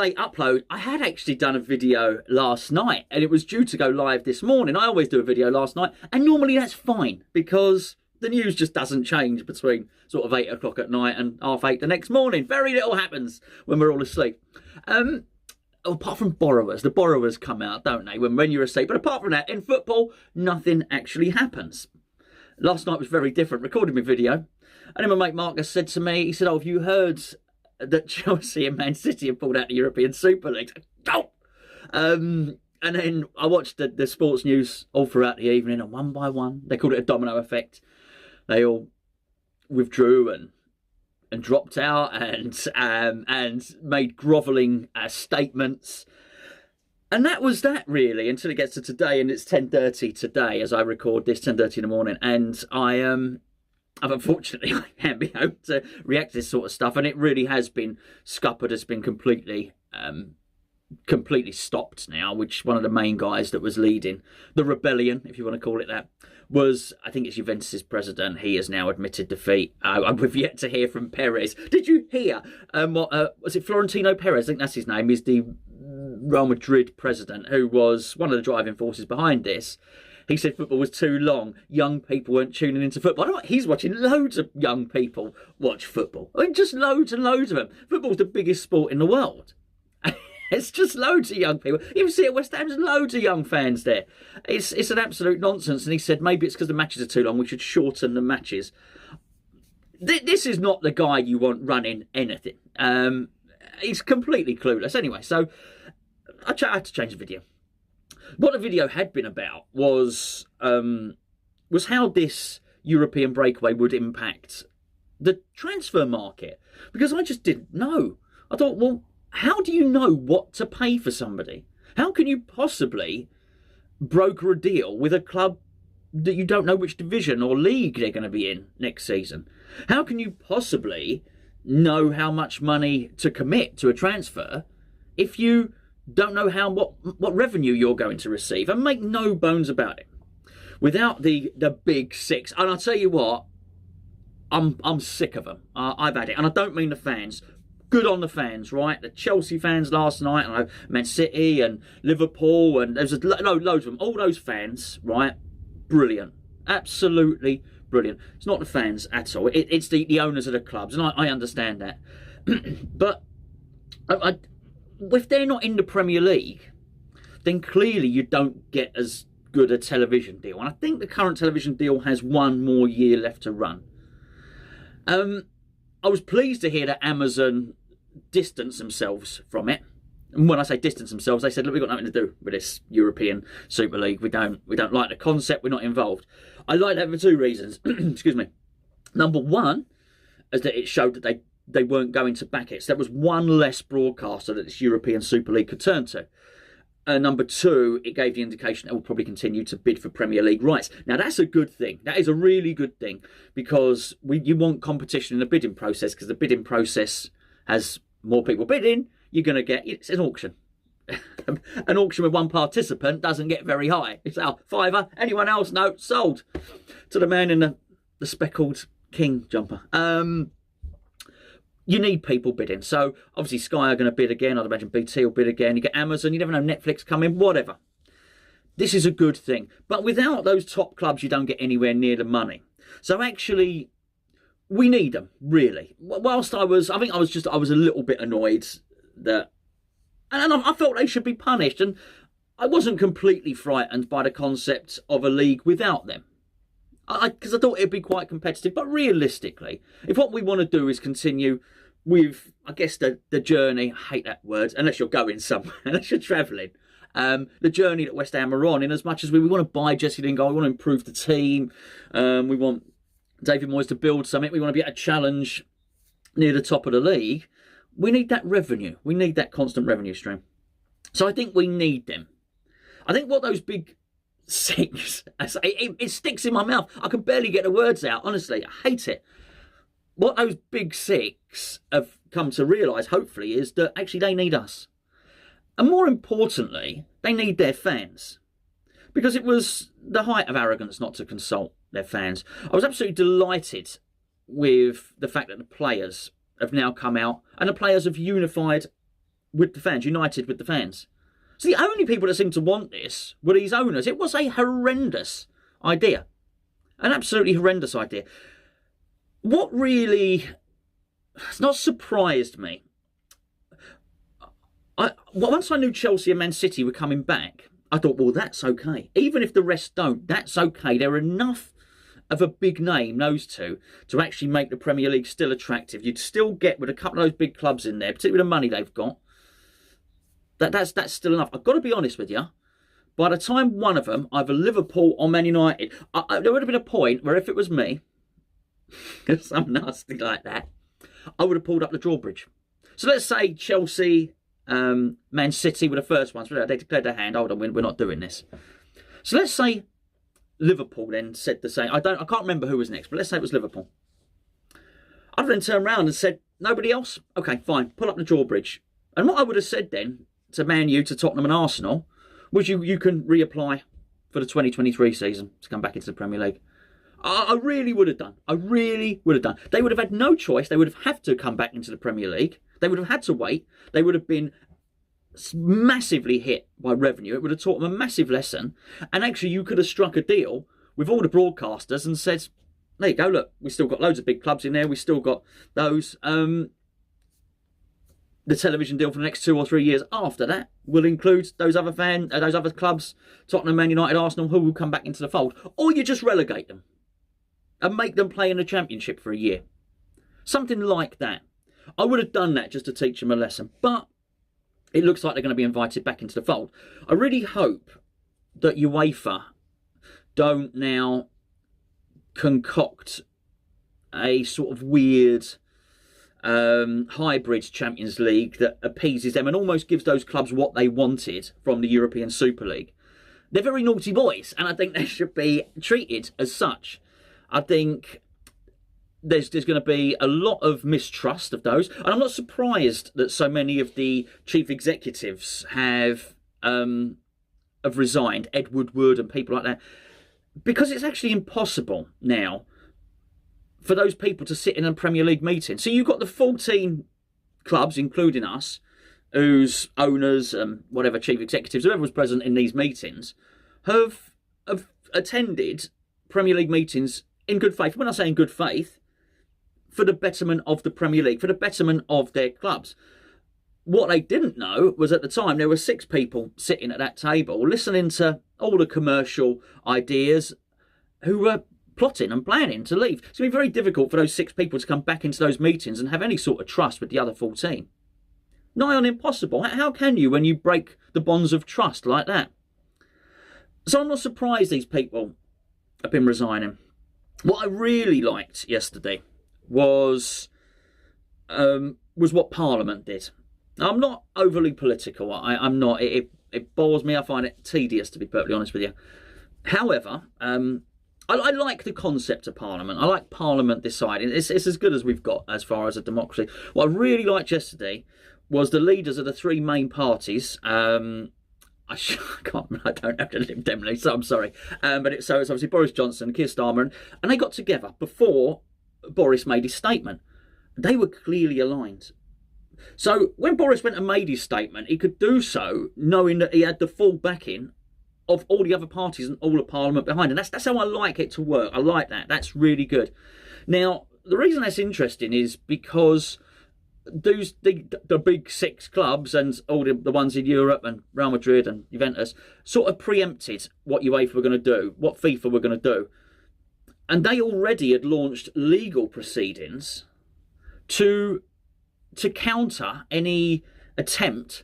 late upload. I had actually done a video last night and it was due to go live this morning. I always do a video last night, and normally that's fine because the news just doesn't change between sort of 8 o'clock at night and 8:30 the next morning. Very little happens when we're all asleep. Apart from borrowers. The borrowers come out, don't they, when you're asleep. But apart from that, in football, nothing actually happens. Last night was very different. Recorded my video. And then my mate Marcus said to me, he said, "Oh, have you heard that Chelsea and Man City have pulled out the European Super League?" Oh! And then I watched the sports news all throughout the evening, and one by one, they called it a domino effect. They all withdrew and dropped out and made grovelling statements. And that was that, really, until it gets to today, and it's 10:30 today as I record this, 10:30 in the morning. And I've unfortunately, I haven't been able to react to this sort of stuff, and it really has been scuppered. It's been completely stopped now, which one of the main guys that was leading the rebellion, if you want to call it that, was, I think it's Juventus' president. He has now admitted defeat. We've yet to hear from Perez. Did you hear, was it Florentino Perez? I think that's his name. He's the Real Madrid president, who was one of the driving forces behind this. He said football was too long. Young people weren't tuning into football. I don't know, he's watching loads of young people watch football. I mean, just loads and loads of them. Football's the biggest sport in the world. It's just loads of young people. You see at West Ham, there's loads of young fans there. It's an absolute nonsense. And he said maybe it's because the matches are too long. We should shorten the matches. This is not the guy you want running anything. He's completely clueless. Anyway, so I had to change the video. What the video had been about was how this European breakaway would impact the transfer market. Because I just didn't know. I thought, well, how do you know what to pay for somebody? How can you possibly broker a deal with a club that you don't know which division or league they're going to be in next season? How can you possibly know how much money to commit to a transfer if you don't know what revenue you're going to receive? And make no bones about it, without the big six, and I'll tell you what, I'm sick of them. I've had it, and I don't mean the fans. Good on the fans, right? The Chelsea fans last night, and Man City and Liverpool, and there's loads of them. All those fans, right? Brilliant. Absolutely brilliant. It's not the fans at all. It's the owners of the clubs, and I understand that. But if they're not in the Premier League, then clearly you don't get as good a television deal. And I think the current television deal has one more year left to run. I was pleased to hear that Amazon distance themselves from it. And when I say distance themselves, they said, look, we've got nothing to do with this European Super League. We don't like the concept. We're not involved. I like that for two reasons. Excuse me. Number one is that it showed that they weren't going to back it. So there was one less broadcaster that this European Super League could turn to. Number two, it gave the indication it will probably continue to bid for Premier League rights. Now, that's a good thing. That is a really good thing, because you want competition in the bidding process, because the bidding process has more people bidding. You're going to get, it's an auction. An auction with one participant doesn't get very high. It's our fiver. Anyone else? No, sold to the man in the speckled king jumper. You need people bidding. So obviously Sky are going to bid again. I'd imagine BT will bid again. You get Amazon. You never know, Netflix coming, whatever. This is a good thing. But without those top clubs, you don't get anywhere near the money. So actually, we need them, really. Whilst I was a little bit annoyed that, and I felt they should be punished. And I wasn't completely frightened by the concept of a league without them. Because I thought it'd be quite competitive. But realistically, if what we want to do is continue with, I guess, the journey, I hate that word, unless you're going somewhere, unless you're travelling, the journey that West Ham are on, in as much as we want to buy Jesse Lingard, we want to improve the team, we want David Moyes to build something, we want to be able to challenge near the top of the league, we need that revenue. We need that constant revenue stream. So I think we need them. I think what those big six, it sticks in my mouth. I can barely get the words out, honestly. I hate it. What those big six have come to realise, hopefully, is that actually they need us. And more importantly, they need their fans. Because it was the height of arrogance not to consult their fans. I was absolutely delighted with the fact that the players have now come out, and the players have unified with the fans, united with the fans. So the only people that seemed to want this were these owners. It was a horrendous idea. An absolutely horrendous idea. What really has not surprised me, once I knew Chelsea and Man City were coming back, I thought, well, that's okay. Even if the rest don't, that's okay. They're enough of a big name, those two, to actually make the Premier League still attractive. You'd still get, with a couple of those big clubs in there, particularly with the money they've got, that's still enough. I've got to be honest with you. By the time one of them, either Liverpool or Man United, there would have been a point where if it was me, something nasty like that, I would have pulled up the drawbridge. So let's say Chelsea, Man City were the first ones. They declared their hand. Hold on, we're not doing this. So let's say Liverpool then said the same. I can't remember who was next, but let's say it was Liverpool. I'd then turned around and said, nobody else? Okay, fine, pull up the drawbridge. And what I would have said then to Man U, to Tottenham and Arsenal, was you can reapply for the 2023 season to come back into the Premier League. I really would have done. I really would have done. They would have had no choice. They would have had to come back into the Premier League. They would have had to wait. They would have been massively hit by revenue. It would have taught them a massive lesson. And actually, you could have struck a deal with all the broadcasters and said, there you go, look, we've still got loads of big clubs in there. We've still got those. The television deal for the next 2 or 3 years after that will include those other clubs, Tottenham, Man United, Arsenal, who will come back into the fold. Or you just relegate them and make them play in the Championship for a year. Something like that. I would have done that just to teach them a lesson. But it looks like they're going to be invited back into the fold. I really hope that UEFA don't now concoct a sort of weird hybrid Champions League that appeases them and almost gives those clubs what they wanted from the European Super League. They're very naughty boys, and I think they should be treated as such. I think there's going to be a lot of mistrust of those, and I'm not surprised that so many of the chief executives have resigned, Ed Woodward and people like that, because it's actually impossible now for those people to sit in a Premier League meeting. So you've got the 14 clubs, including us, whose owners and whatever chief executives, whoever was present in these meetings, have attended Premier League meetings in good faith. When I say in good faith, for the betterment of the Premier League, for the betterment of their clubs. What they didn't know was at the time there were 6 people sitting at that table listening to all the commercial ideas who were plotting and planning to leave. It's going to be very difficult for those 6 people to come back into those meetings and have any sort of trust with the other 14. Nigh on impossible. How can you when you break the bonds of trust like that? So I'm not surprised these people have been resigning. What I really liked yesterday was what Parliament did. Now, I'm not overly political. I'm not. It bores me. I find it tedious, to be perfectly honest with you. However, I like the concept of Parliament. I like Parliament deciding. It's as good as we've got as far as a democracy. What I really liked yesterday was the leaders of the 3 main parties. I can't remember. I don't have to live them, so I'm sorry. But it's obviously Boris Johnson, Keir Starmer, and they got together before Boris made his statement. They were clearly aligned. So when Boris went and made his statement, he could do so knowing that he had the full backing of all the other parties and all of Parliament behind him. That's how I like it to work. I like that. That's really good. Now, the reason that's interesting is because the big 6 clubs and all the ones in Europe and Real Madrid and Juventus sort of preempted what UEFA were going to do, what FIFA were going to do. And they already had launched legal proceedings to counter any attempt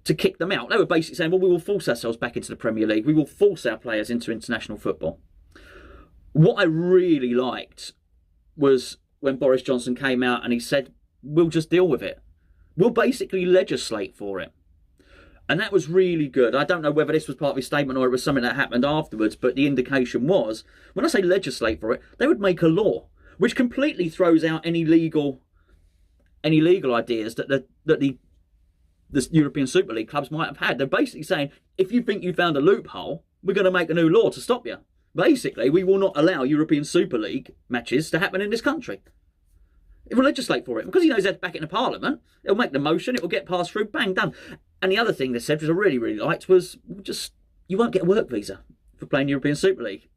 to kick them out. They were basically saying, well, we will force ourselves back into the Premier League. We will force our players into international football. What I really liked was when Boris Johnson came out and he said, we'll just deal with it. We'll basically legislate for it. And that was really good. I don't know whether this was part of his statement or it was something that happened afterwards, but the indication was, when I say legislate for it, they would make a law, which completely throws out any legal ideas that the European Super League clubs might have had. They're basically saying, if you think you found a loophole, we're going to make a new law to stop you. Basically, we will not allow European Super League matches to happen in this country. It will legislate for it because he knows they're back in the Parliament. It'll make the motion. It will get passed through. Bang, done. And the other thing they said, which I really, really liked, was just you won't get a work visa for playing European Super League.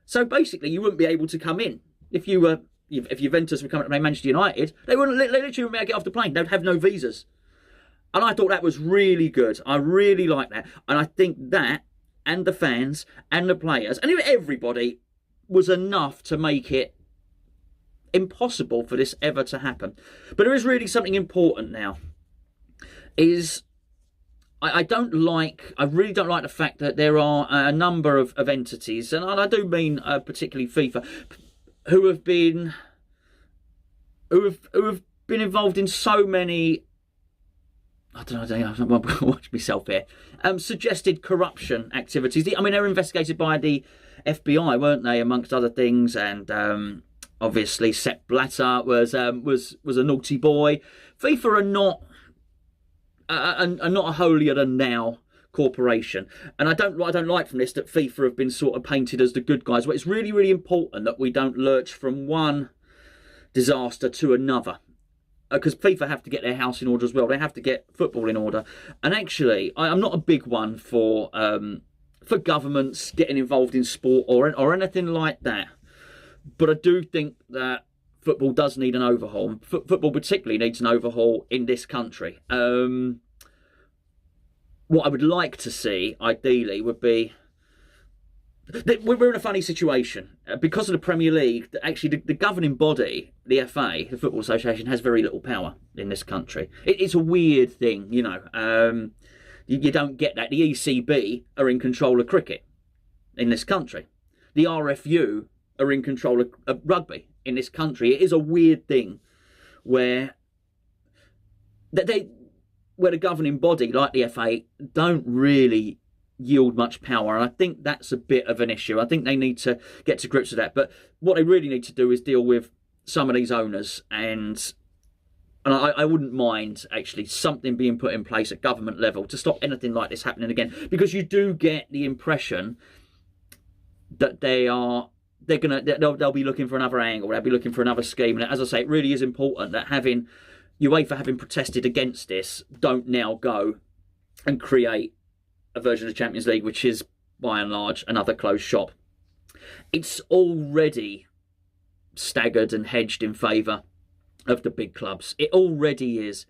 So basically, you wouldn't be able to come in if you were if Juventus were coming to play Manchester United. They literally wouldn't be able to get off the plane. They'd have no visas. And I thought that was really good. I really like that. And I think that, and the fans, and the players, and everybody, was enough to make it impossible for this ever to happen. But there is really something important now. I really don't like the fact that there are a number of entities, and I do mean particularly FIFA, who have been involved in so many, I don't know, watch myself here, suggested corruption activities. I mean, they were investigated by the FBI, weren't they, amongst other things, and obviously Sepp Blatter was a naughty boy. FIFA are not a holier-than-thou corporation, and I don't like from this that FIFA have been sort of painted as the good guys. But it's really, really important that we don't lurch from one disaster to another, because FIFA have to get their house in order as well. They have to get football in order. And actually, I'm not a big one for governments getting involved in sport or anything like that. But I do think that football does need an overhaul. Football particularly needs an overhaul in this country. What I would like to see, ideally, would be... We're in a funny situation. Because of the Premier League, actually the governing body, the FA, the Football Association, has very little power in this country. It's a weird thing, you know. You don't get that. The ECB are in control of cricket in this country. The RFU are in control of rugby in this country. It is a weird thing where the governing body, like the FA, don't really yield much power. And I think that's a bit of an issue. I think they need to get to grips with that. But what they really need to do is deal with some of these owners. And I wouldn't mind, actually, something being put in place at government level to stop anything like this happening again. Because you do get the impression that they'll be looking for another angle. They'll be looking for another scheme. And as I say, it really is important that UEFA having protested against this, don't now go and create a version of the Champions League, which is, by and large, another closed shop. It's already staggered and hedged in favour of the big clubs. It already is.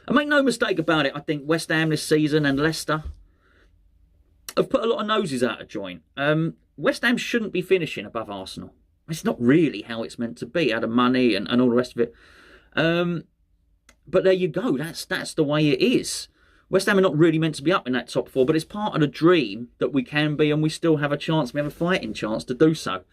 And make no mistake about it, I think West Ham this season and Leicester have put a lot of noses out of joint. West Ham shouldn't be finishing above Arsenal. It's not really how it's meant to be, out of money and all the rest of it. But there you go. That's the way it is. West Ham are not really meant to be up in that top four, but it's part of the dream that we can be, and we still have a chance. We have a fighting chance to do so.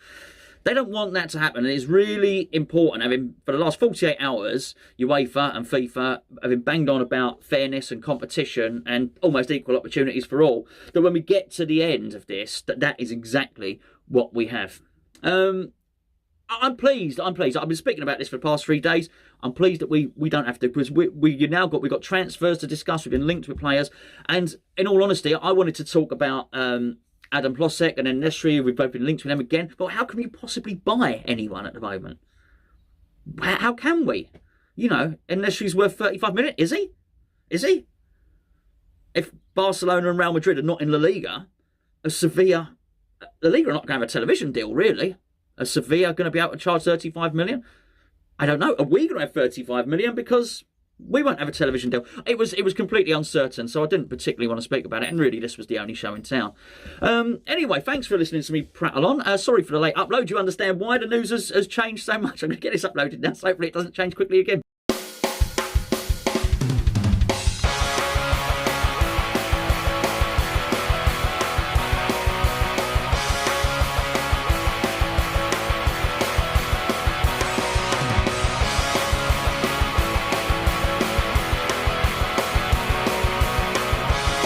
They don't want that to happen, and it's really important. For the last 48 hours, UEFA and FIFA have been banged on about fairness and competition and almost equal opportunities for all. That when we get to the end of this, that is exactly what we have. I'm pleased. I've been speaking about this for the past 3 days. I'm pleased that we don't have to, because we've got transfers to discuss. We've been linked with players, and in all honesty, I wanted to talk about Adam Plosek and then Nesri. We've both been linked with them again. But how can we possibly buy anyone at the moment? How can we? You know, and Nesri's worth 35 million. Is he? Is he? If Barcelona and Real Madrid are not in La Liga, La Liga are not going to have a television deal, really. Are Sevilla going to be able to charge 35 million? I don't know. Are we going to have 35 million? Because we won't have a television deal. It was completely uncertain, so I didn't particularly want to speak about it, and really this was the only show in town. Anyway, thanks for listening to me prattle on. Sorry for the late upload. You understand why the news has changed so much. I'm going to get this uploaded now, so hopefully it doesn't change quickly again.